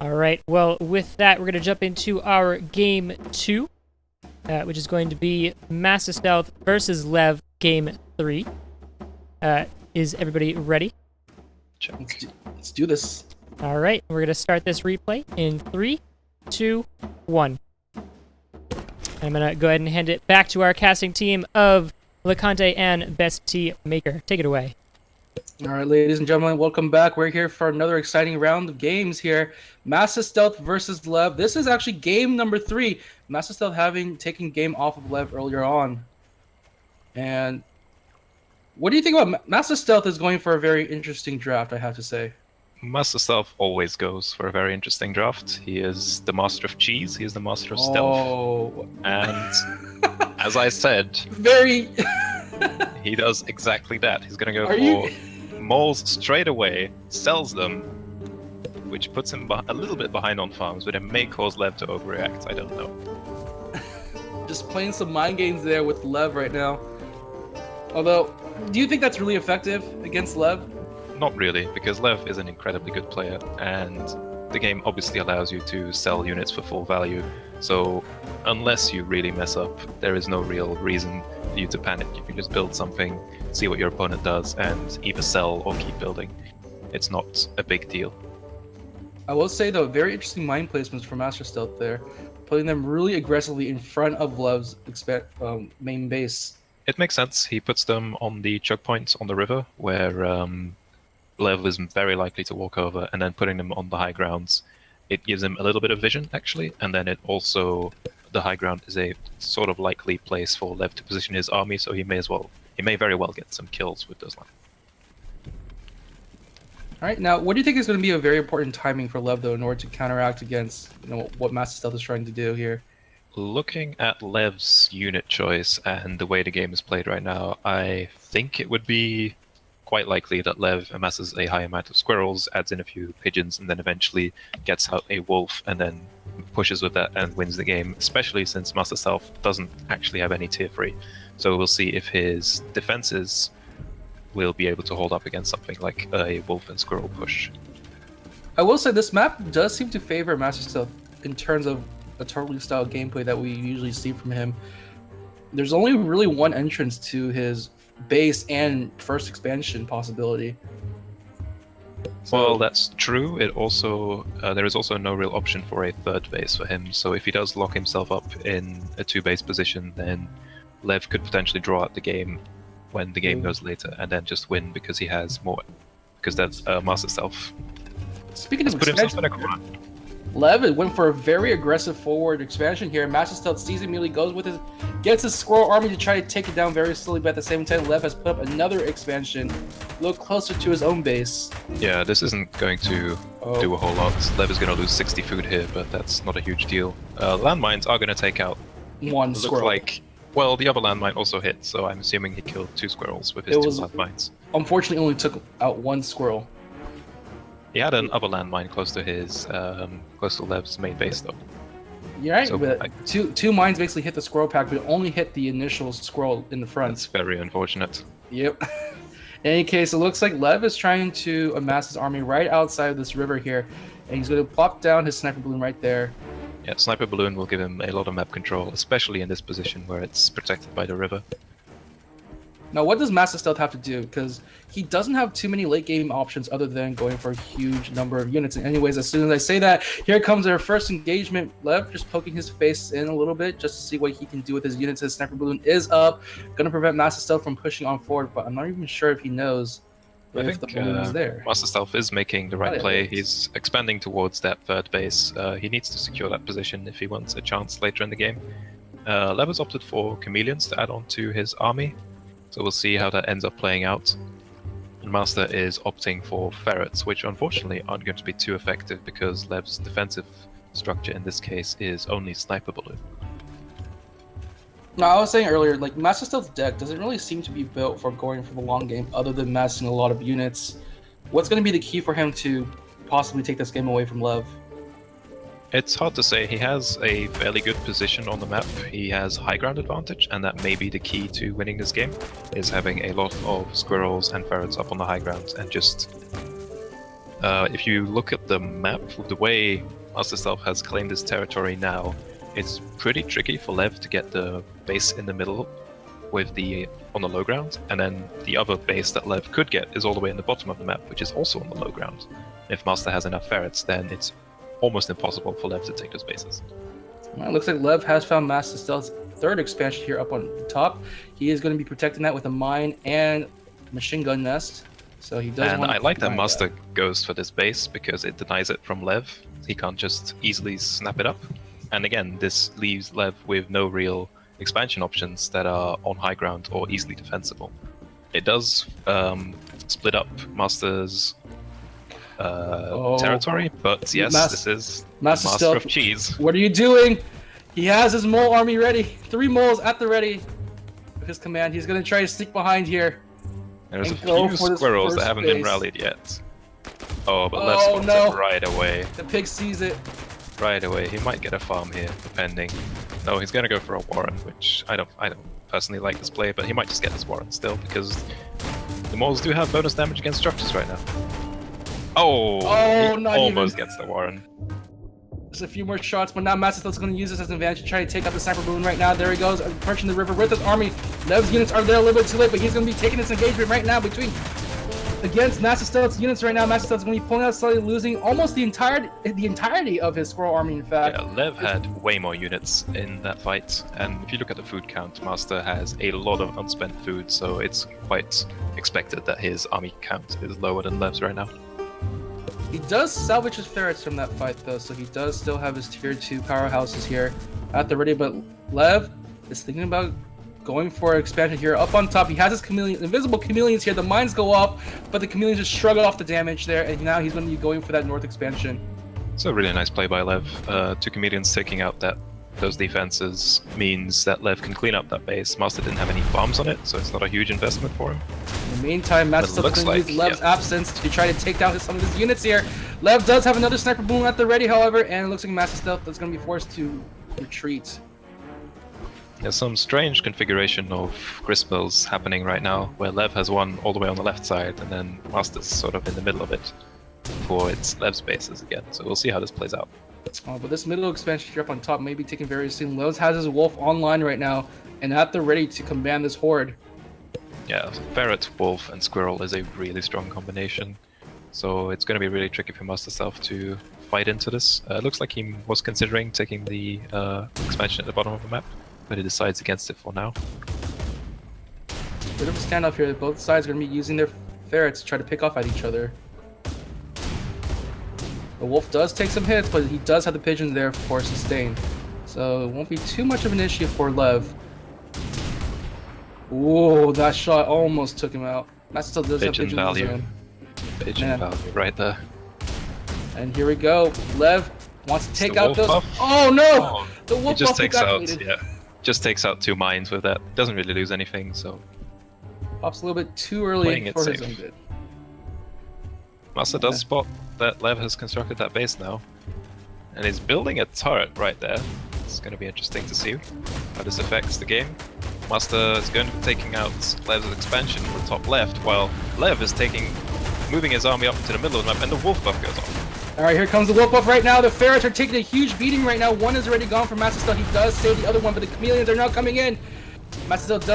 All right, well, with that, we're going to jump into our game 2, which is going to be Mastastealth versus Lev game 3. Is everybody ready? Let's do this. All right, we're going to start this replay in 3, 2, 1. I'm going to go ahead and hand it back to our casting team of LeConte and Best Tea Maker. Take it away. All right, ladies and gentlemen, welcome back. We're here for another exciting round of games here. Mastastealth versus Lev. This is actually game number 3. Mastastealth having taken game off of Lev earlier on. And what do you think about Mastastealth is going for a very interesting draft, I have to say. Mastastealth always goes for a very interesting draft. He is the master of cheese. He is the master of stealth. And as I said, he does exactly that. He's going to go for moles straight away, sells them, which puts him a little bit behind on farms, but it may cause Lev to overreact. I don't know. Just playing some mind games there with Lev right now. Although, do you think that's really effective against Lev? Not really, because Lev is an incredibly good player, and the game obviously allows you to sell units for full value, so unless you really mess up, there is no real reason for you to panic. You can just build something, see what your opponent does, and either sell or keep building. It's not a big deal. I will say, though, very interesting mind placements for Mastastealth there, putting them really aggressively in front of Lev's main base. It makes sense. He puts them on the choke points on the river, where Lev is very likely to walk over, and then putting them on the high grounds, it gives him a little bit of vision, actually, and then it also, the high ground is a sort of likely place for Lev to position his army, so he may very well get some kills with those lines. All right, now, what do you think is going to be a very important timing for Lev, though, in order to counteract against what Mastastealth is trying to do here? Looking at Lev's unit choice and the way the game is played right now, I think it would be quite likely that Lev amasses a high amount of squirrels, adds in a few pigeons, and then eventually gets out a wolf and then pushes with that and wins the game, especially since Mastastealth doesn't actually have any tier 3. So we'll see if his defenses will be able to hold up against something like a wolf and squirrel push. I will say this map does seem to favor Mastastealth in terms of a totally style gameplay that we usually see from him. There's only really one entrance to his base and first expansion possibility. Well, that's true. It also there is also no real option for a third base for him. So if he does lock himself up in a 2-base position, then Lev could potentially draw out the game when the game goes later, and then just win because he has more. Because that's Mastastealth. Speaking of put himself in a expansion, corner. Lev went for a very aggressive forward expansion here. Mastastealth sees immediately, goes with gets his squirrel army to try to take it down very slowly, but at the same time, Lev has put up another expansion, a little closer to his own base. Yeah, this isn't going to do a whole lot. Lev is going to lose 60 food here, but that's not a huge deal. Landmines are going to take out one squirrel. Well, the other landmine also hit, so I'm assuming he killed 2 squirrels with his 2 landmines. Unfortunately, only took out 1 squirrel. He had an other landmine close to his, close to Lev's main base, though. You're right, so, but two mines basically hit the squirrel pack, but only hit the initial squirrel in the front. That's very unfortunate. Yep. In any case, it looks like Lev is trying to amass his army right outside of this river here, and he's going to plop down his sniper balloon right there. Yeah, sniper balloon will give him a lot of map control, especially in this position where it's protected by the river. Now, what does Mastastealth have to do? Because he doesn't have too many late game options other than going for a huge number of units. And anyways, as soon as I say that, here comes our first engagement. Lev just poking his face in a little bit just to see what he can do with his units. His sniper balloon is up, going to prevent Mastastealth from pushing on forward, but I'm not even sure if he knows if the balloon is there. Mastastealth is making the right play. He's expanding towards that third base. He needs to secure that position if he wants a chance later in the game. Lev has opted for chameleons to add on to his army. So we'll see how that ends up playing out. And Master is opting for ferrets, which unfortunately aren't going to be too effective because Lev's defensive structure in this case is only sniper balloon. No, I was saying earlier, like Mastastealth's deck doesn't really seem to be built for going for the long game other than massing a lot of units. What's going to be the key for him to possibly take this game away from Lev? It's hard to say. He has a fairly good position on the map. He has high ground advantage, and that may be the key to winning this game, is having a lot of squirrels and ferrets up on the high ground and just if you look at the map, the way Mastastealth has claimed his territory now, it's pretty tricky for Lev to get the base in the middle with on the low ground, and then the other base that Lev could get is all the way in the bottom of the map, which is also on the low ground. If Master has enough ferrets, then it's almost impossible for Lev to take those bases. Well, it looks like Lev has found Mastastealth's third expansion here up on the top. He is going to be protecting that with a mine and machine gun nest. So he does. And I like that Master goes for this base because it denies it from Lev. He can't just easily snap it up. And again, this leaves Lev with no real expansion options that are on high ground or easily defensible. It does split up Master's territory, but yes, this is Master of Cheese. What are you doing? He has his mole army ready. 3 moles at the ready with his command. He's going to try to sneak behind here. There's a few squirrels that haven't been rallied yet. Oh, but Lev spots it right away. The pig sees it. Right away. He might get a farm here, depending. No, he's going to go for a warren, which I don't personally like this play, but he might just get this warren still, because the moles do have bonus damage against structures right now. Oh, he almost gets the warren. Just a few more shots, but now Mastastealth's going to use this as an advantage to try to take out the sniper balloon right now. There he goes, approaching the river with his army. Lev's units are there a little bit too late, but he's going to be taking this engagement right now against Mastastealth's units right now. Mastastealth's going to be pulling out, slowly losing almost the entirety of his squirrel army, in fact. Yeah, Lev had way more units in that fight, and if you look at the food count, Master has a lot of unspent food, so it's quite expected that his army count is lower than Lev's right now. He does salvage his ferrets from that fight, though, so he does still have his tier 2 powerhouses here at the ready, but Lev is thinking about going for expansion here. Up on top, he has his invisible chameleons here. The mines go off, but the chameleons just shrug off the damage there, and now he's going to be going for that north expansion. It's a really nice play by Lev. 2 chameleons taking out those defenses means that Lev can clean up that base. Master didn't have any farms on it, so it's not a huge investment for him. In the meantime, Mastastealth is going to use Lev's absence to try to take down some of his units here. Lev does have another sniper boom at the ready, however, and it looks like Mastastealth is going to be forced to retreat. There's some strange configuration of grist mills happening right now, where Lev has one all the way on the left side, and then Master's sort of in the middle of it for its Lev's bases again. So we'll see how this plays out. But this middle expansion here up on top may be taken very soon. Lev has his wolf online right now, and at the ready to command this horde. Yeah, ferret, wolf, and squirrel is a really strong combination. So it's going to be really tricky for Mastastealth to fight into this. It looks like he was considering taking the expansion at the bottom of the map, but he decides against it for now. Bit of a standoff here. Both sides are going to be using their ferrets to try to pick off at each other. The wolf does take some hits, but he does have the pigeons there for sustain. So it won't be too much of an issue for Lev. Ooh, that shot almost took him out. Mastastealth does have pigeons value. in his own. Pigeon value right there. And here we go. Lev wants to take the out those. Buff. Oh no! The wolf just buff takes out, activated. just takes out 2 mines with that. Doesn't really lose anything, so Pops a little bit too early for his own good. Master does spot that Lev has constructed that base now, and he's building a turret right there. It's going to be interesting to see how this affects the game. Master is going to be taking out Lev's expansion in the top left, while Lev is moving his army up into the middle of the map, and the wolf buff goes off. Alright, here comes the wolf buff right now. The ferrets are taking a huge beating right now. One is already gone from Mastastealth. He does save the other one, but the chameleons are now coming in. Mastastealth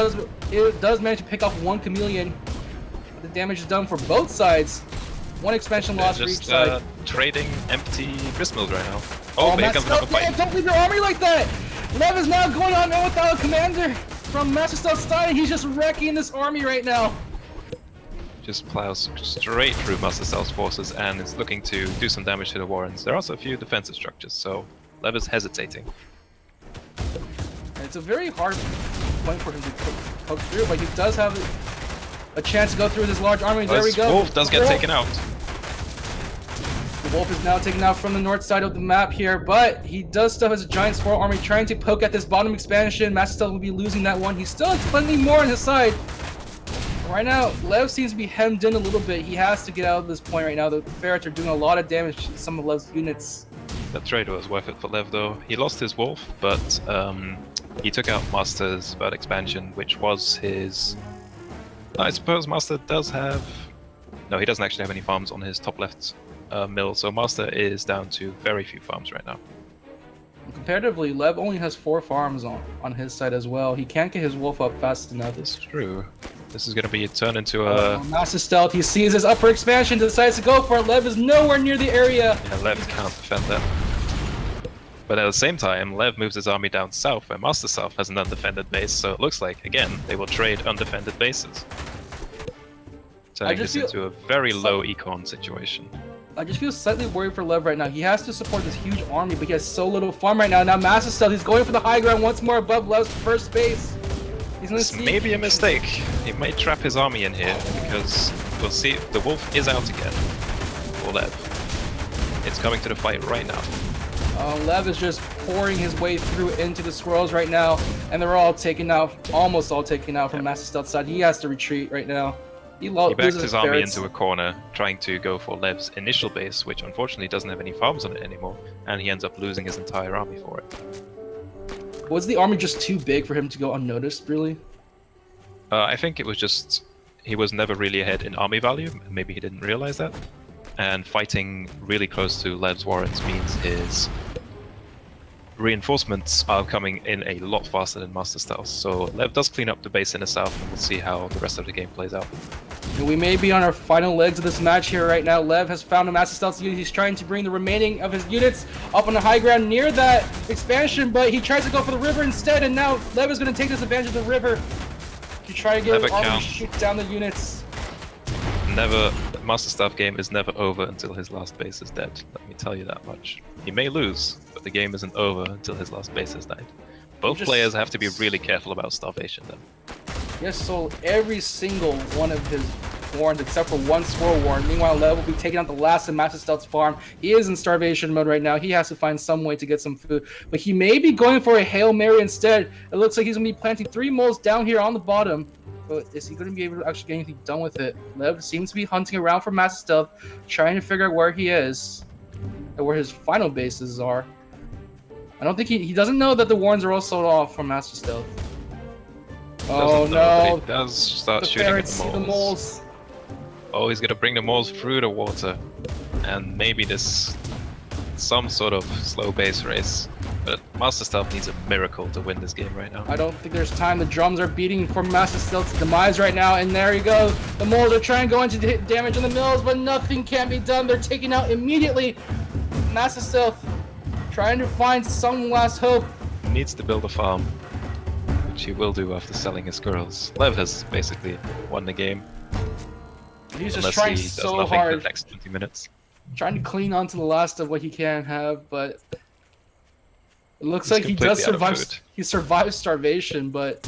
does manage to pick off 1 chameleon. The damage is done for both sides. 1 expansion loss for each side. Trading empty gristmills right now. Oh, here comes another fight. Don't leave your army like that! Lev is now going on without a commander from Mastastealth's side, and he's just wrecking this army right now. Just plows straight through Mastastealth's forces and is looking to do some damage to the warrens. There are also a few defensive structures, so Lev is hesitating. And it's a very hard point for him to poke through, but he does have a chance to go through with his large army. There we go. Wolf does get taken out. The wolf is now taken out from the north side of the map here, but he does still have a giant squirrel army trying to poke at this bottom expansion. Mastastealth will be losing that one. He still has plenty more on his side. Right now, Lev seems to be hemmed in a little bit. He has to get out of this point right now. The ferrets are doing a lot of damage to some of Lev's units. That trade was worth it for Lev, though. He lost his wolf, but he took out Master's third expansion, which was his... I suppose Master does have... No, he doesn't actually have any farms on his top left mill, so Master is down to very few farms right now. Comparatively, Lev only has 4 farms on his side as well. He can't get his wolf up fast enough. That's true. This is going to be turned into a... Mastastealth, he sees his upper expansion, decides to go for it. Lev is nowhere near the area. Yeah, Lev can't defend that. But at the same time, Lev moves his army down south, where Mastastealth has an undefended base, so it looks like, again, they will trade undefended bases. Turning this into a very low econ situation. I just feel slightly worried for Lev right now. He has to support this huge army, but he has so little farm right now. Now Mastastealth, he's going for the high ground once more above Lev's first base. This may be a mistake. He might trap his army in here, because we'll see the wolf is out again for Lev. It's coming to the fight right now. Lev is just pouring his way through into the squirrels right now, and they're all taken out, almost all taken out from Mastastealth's side. He has to retreat right now. He backs his army into a corner, trying to go for Lev's initial base, which unfortunately doesn't have any farms on it anymore, and he ends up losing his entire army for it. Was the army just too big for him to go unnoticed, really? I think it was just... he was never really ahead in army value, maybe he didn't realize that. And fighting really close to Lev's warrants means his reinforcements are coming in a lot faster than Mastastealth. So Lev does clean up the base in the south, and we'll see how the rest of the game plays out. We may be on our final legs of this match here right now. Lev has found a Mastastealth's unit. He's trying to bring the remaining of his units up on the high ground near that expansion, but he tries to go for the river instead, and now Lev is going to take this advantage of the river to try to get his army shoot down the units. Mastastealth game is never over until his last base is dead. Let me tell you that much. He may lose, but the game isn't over until his last base has died. Both players have to be really careful about starvation then. Yes, so every single one of his warns except for one squirrel warn. Meanwhile, Lev will be taking out the last of Mastastealth's farm. He is in starvation mode right now. He has to find some way to get some food, but he may be going for a Hail Mary instead. It looks like he's going to be planting 3 moles down here on the bottom. But is he going to be able to actually get anything done with it? Lev seems to be hunting around for Mastastealth, trying to figure out where he is and where his final bases are. I don't think he doesn't know that the warns are all sold off from Mastastealth. Oh no! He does start shooting at the moles. Oh, he's going to bring the moles through the water, and maybe this some sort of slow base race. But Mastastealth needs a miracle to win this game right now. I don't think there's time. The drums are beating for Mastastealth's demise right now, and there you go. The moles are trying to go into hit damage on the mills, but nothing can be done. They're taken out immediately. Mastastealth trying to find some last hope. He needs to build a farm, which he will do after selling his squirrels. Lev has basically won the game. He's just trying so hard. For the next 20 minutes. Trying to clean onto the last of what he can have, but it looks like he does survive. He survives starvation, but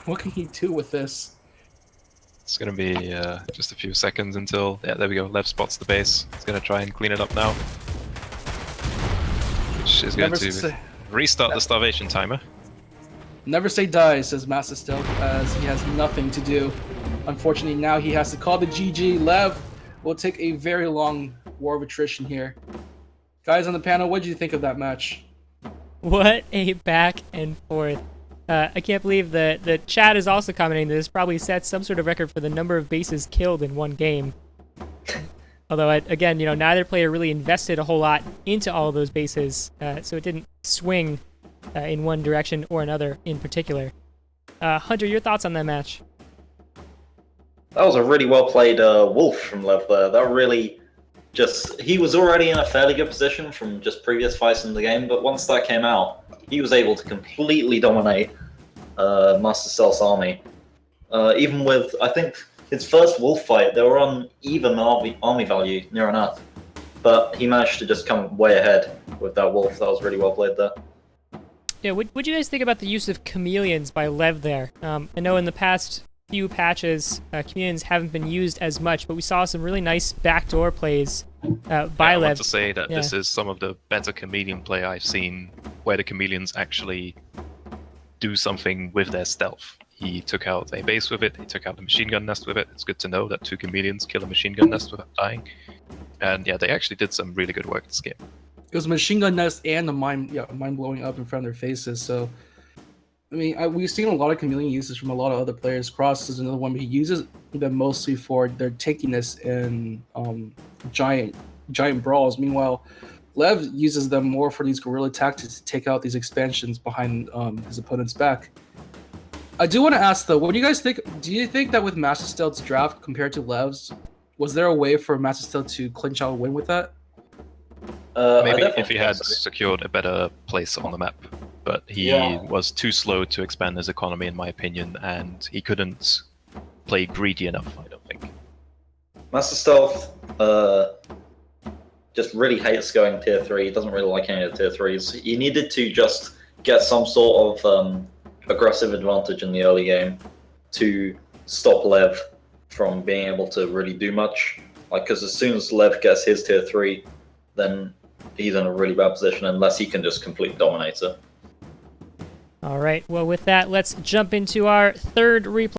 what can he do with this? It's gonna be just a few seconds until... yeah, there we go. Lev spots the base. He's gonna try and clean it up now. Which is going to restart the starvation timer. Never say die, says Mastastealth, as he has nothing to do. Unfortunately, now he has to call the GG. Lev will take a very long war of attrition here. Guys on the panel, what did you think of that match? What a back and forth. I can't believe the chat is also commenting that this probably sets some sort of record for the number of bases killed in one game. Although, again, neither player really invested a whole lot into all of those bases, so it didn't swing in one direction or another in particular. Hunter, your thoughts on that match? That was a really well played wolf from Lev there. That really he was already in a fairly good position from just previous fights in the game, but once that came out, he was able to completely dominate Mastastealth's army. Even with, I think, his first wolf fight, they were on even army value near enough, but he managed to just come way ahead with that wolf. That was really well played there. Yeah, what do you guys think about the use of chameleons by Lev there? I know in the past few patches, chameleons haven't been used as much, but we saw some really nice backdoor plays by Lev. I want to say that this is some of the better chameleon play I've seen, where the chameleons actually do something with their stealth. He took out a base with it, he took out a machine gun nest with it. It's good to know that 2 chameleons kill a machine gun nest without dying. And yeah, they actually did some really good work this game. It was a machine gun nest and the mine blowing up in front of their faces, so... I mean, we've seen a lot of chameleon uses from a lot of other players. Cross is another one, but he uses them mostly for their tankiness and giant giant brawls. Meanwhile, Lev uses them more for these guerrilla tactics to take out these expansions behind his opponent's back. I do want to ask though, what do you guys think? Do you think that with Mastastealth's draft compared to Lev's, was there a way for Mastastealth to clinch out a win with that? Maybe if he had secured a better place on the map, but he was too slow to expand his economy, in my opinion, and he couldn't play greedy enough, I don't think. Mastastealth just really hates going tier 3. He doesn't really like any of the tier 3s. He needed to just get some sort of aggressive advantage in the early game to stop Lev from being able to really do much. Like, because as soon as Lev gets his tier 3, then he's in a really bad position unless he can just completely dominate it. All right, well, with that, let's jump into our third replay.